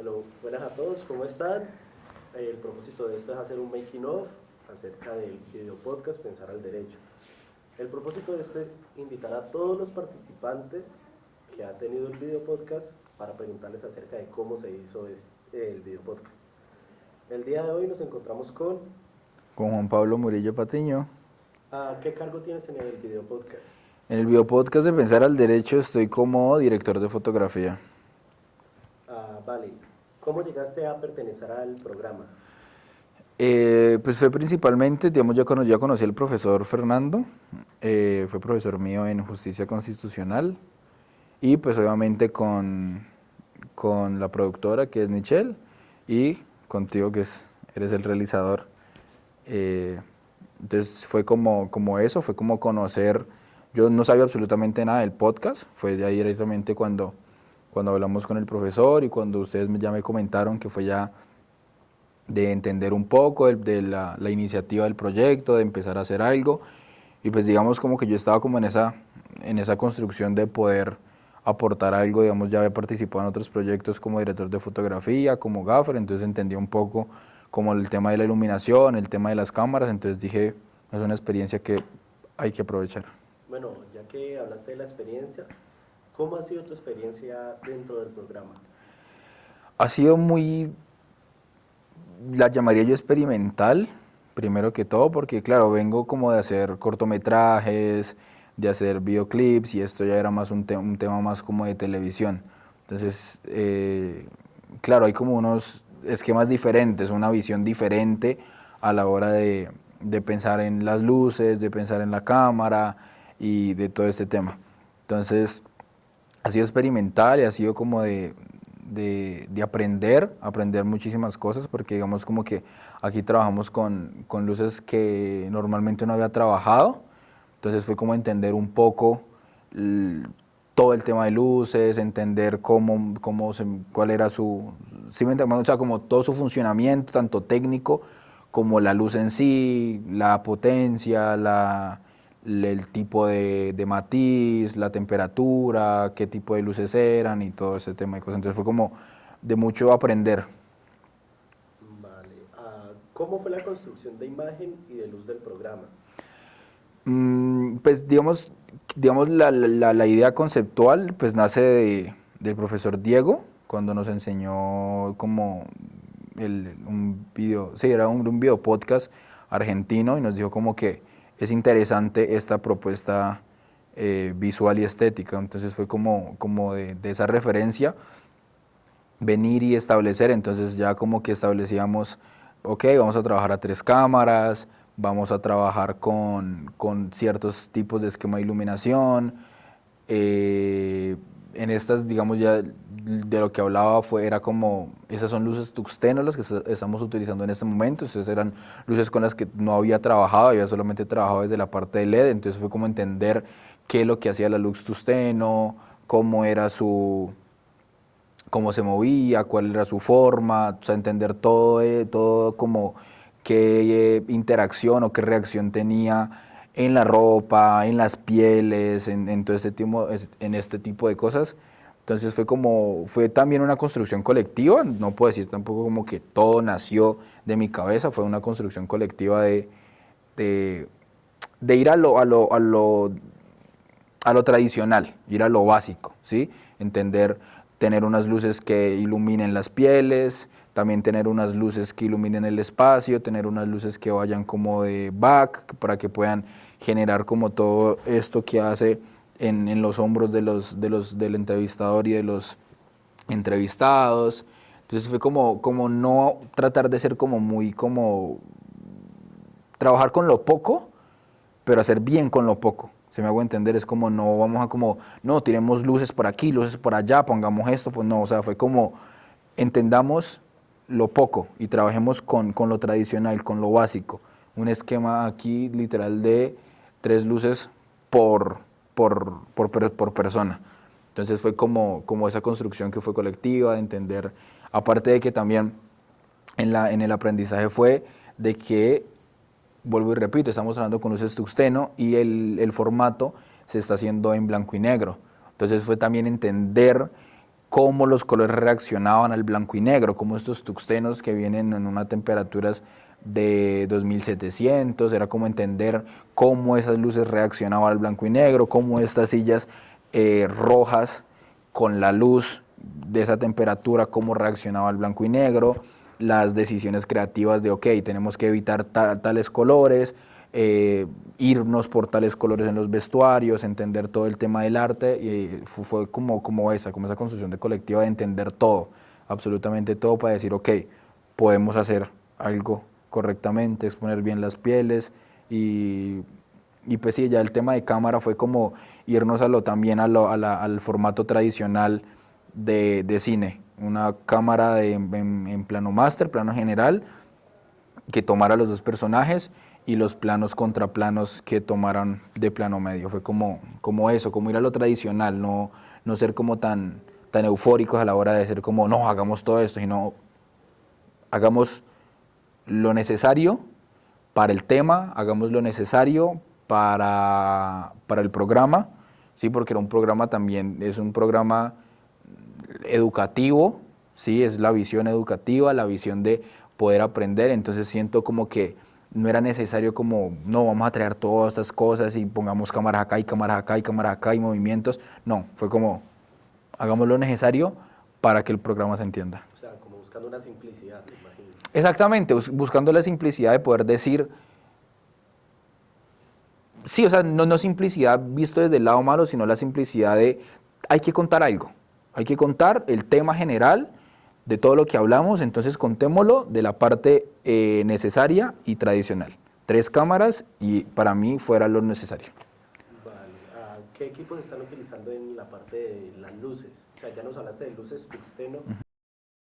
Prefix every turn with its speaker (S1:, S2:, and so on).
S1: Hello, buenas a todos, ¿cómo están? El propósito de esto es hacer un making of acerca del video podcast Pensar al Derecho. El propósito de esto es invitar a todos los participantes que ha tenido el video podcast para preguntarles acerca de cómo se hizo el video podcast. El día de hoy nos encontramos con
S2: Juan Pablo Murillo Patiño.
S1: ¿qué cargo tienes en el video podcast?
S2: En el biopodcast de Pensar al Derecho estoy como director de fotografía.
S1: Vale, ¿cómo llegaste a pertenecer al programa?
S2: Pues fue principalmente, digamos, ya conocí al profesor Fernando, fue profesor mío en Justicia Constitucional y pues obviamente con la productora que es Nichelle y contigo que eres el realizador. Entonces fue como eso, fue como conocer, yo no sabía absolutamente nada del podcast, fue de ahí directamente cuando hablamos con el profesor y cuando ustedes ya me comentaron que fue ya de entender un poco de la iniciativa del proyecto, de empezar a hacer algo y pues digamos como que yo estaba como en esa construcción de poder aportar algo, digamos ya había participado en otros proyectos como director de fotografía, como gaffer, entonces entendí un poco como el tema de la iluminación, el tema de las cámaras, entonces dije, es una experiencia que hay que aprovechar.
S1: Bueno, ya que hablaste de la experiencia, ¿cómo ha sido tu experiencia dentro del programa?
S2: Ha sido la llamaría yo experimental, primero que todo, porque claro, vengo como de hacer cortometrajes, de hacer videoclips y esto ya era más un tema más como de televisión. Entonces, claro, hay como unos esquemas diferentes, una visión diferente a la hora de pensar en las luces, de pensar en la cámara y de todo este tema. Entonces, ha sido experimental y ha sido como de aprender muchísimas cosas, porque digamos como que aquí trabajamos con luces que normalmente no había trabajado, entonces fue como entender un poco todo el tema de luces, entender cuál era sí me entiendes, o sea, como todo su funcionamiento, tanto técnico como la luz en sí, la potencia, el tipo de matiz, la temperatura, qué tipo de luces eran y todo ese tema de cosas. Entonces fue como de mucho aprender.
S1: Vale. ¿Cómo fue la construcción de imagen y de luz del programa?
S2: Pues digamos la idea conceptual pues nace del profesor Diego, cuando nos enseñó como un video, sí, era un video podcast argentino y nos dijo como que es interesante esta propuesta visual y estética. Entonces fue como de esa referencia venir y establecer, entonces ya como que establecíamos, ok, vamos a trabajar a 3 cámaras, vamos a trabajar con ciertos tipos de esquema de iluminación, en estas, digamos, ya de lo que hablaba era como, esas son luces tuxteno las que estamos utilizando en este momento, entonces eran luces con las que no había trabajado, había solamente trabajado desde la parte de LED, entonces fue como entender qué es lo que hacía la luz tuxteno, cómo era cómo se movía, cuál era su forma, o sea, entender todo como qué interacción o qué reacción tenía en la ropa, en las pieles, en todo en este tipo de cosas. Entonces fue también una construcción colectiva, no puedo decir tampoco como que todo nació de mi cabeza, fue una construcción colectiva de, de ir a lo tradicional, ir a lo básico, ¿sí? Entender, tener unas luces que iluminen las pieles, también tener unas luces que iluminen el espacio, tener unas luces que vayan como de back, para que puedan generar como todo esto que hace en los hombros del entrevistador y de los entrevistados. Entonces fue como no tratar de ser como muy como trabajar con lo poco, pero hacer bien con lo poco. Se me hago entender, es como no vamos a como, no, tiremos luces por aquí, luces por allá, pongamos esto, pues no, o sea, fue como entendamos lo poco y trabajemos con lo tradicional, con lo básico. Un esquema aquí literal de 3 luces por persona. Entonces fue como esa construcción que fue colectiva, de entender, aparte de que también en el aprendizaje fue de que vuelvo y repito, estamos hablando con luces tuxteno y el formato se está haciendo en blanco y negro. Entonces fue también entender cómo los colores reaccionaban al blanco y negro, cómo estos tuxtenos que vienen en unas temperaturas de 2700, era como entender cómo esas luces reaccionaban al blanco y negro, cómo estas sillas rojas con la luz de esa temperatura, cómo reaccionaba al blanco y negro, las decisiones creativas de, ok, tenemos que evitar tales colores, irnos por tales colores en los vestuarios, entender todo el tema del arte, y fue como esa construcción de colectiva de entender todo, absolutamente todo, para decir, ok, podemos hacer algo correctamente, exponer bien las pieles, y pues sí, ya el tema de cámara fue como irnos también al formato tradicional de cine, una cámara en plano máster, plano general, que tomara los dos personajes y los planos contraplanos que tomaran de plano medio. Fue como eso, como ir a lo tradicional, no ser como tan eufóricos a la hora de ser como, no, hagamos todo esto, sino hagamos lo necesario para el tema, hagamos lo necesario para el programa, ¿sí? Porque era un programa también, es un programa educativo, ¿sí? Es la visión educativa, la visión de poder aprender, entonces siento como que no era necesario como, no, vamos a traer todas estas cosas y pongamos cámaras acá y cámaras acá y cámaras acá y movimientos, no, fue como, hagamos lo necesario para que el programa se entienda.
S1: O sea, como buscando una simplicidad, me imagino.
S2: Exactamente, buscando la simplicidad de poder decir, sí, o sea, no simplicidad visto desde el lado malo, sino la simplicidad de, hay que contar algo, hay que contar el tema general de todo lo que hablamos, entonces contémoslo de la parte necesaria y tradicional. 3 cámaras y para mí fuera lo necesario.
S1: Vale. ¿Qué equipos están utilizando en la parte de las luces? O sea, ya nos hablaste de luces tuxteno.